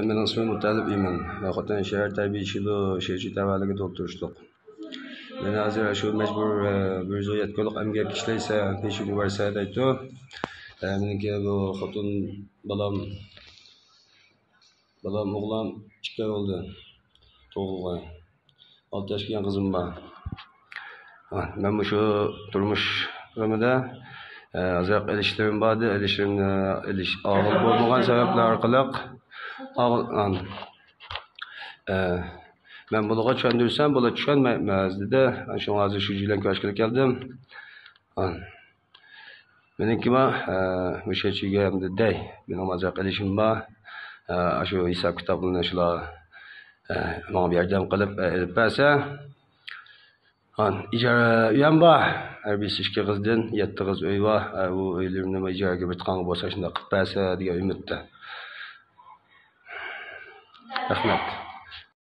Men ismim Mutalib Iman. Xotin shahar tabiiy ishilo shechi tavalliga doktorishliq. Men hozir shu majbur bir yetkilik emgak ishlaysa, pesh universitet aytdi. Meniki bu xotin balam oğlan 2 ay oldu. Tug'ilgan. 6 yoshga qizim bor. Men bu shu turmush qilmada azroq ilishlerim vardı. İlişlerimni og'ir bo'lmagan sabablar orqali men bunaqa tushundirsam, bular tushunmaymiz dedi. Shunga hozir shu bilan ko'rishga keldim. Meniki bu shechiga hamda day. Mening azroq ilishim bor. Shu hisob kitoblarni shular menga yordam qilib ilib bersa. İcara uyam bor. Har bir 2 qizdan 7 qiz uy bor. Bu uylarni ijaraga bitgan bo'lsa shunday qilib bersa degan umidda. Rahmat.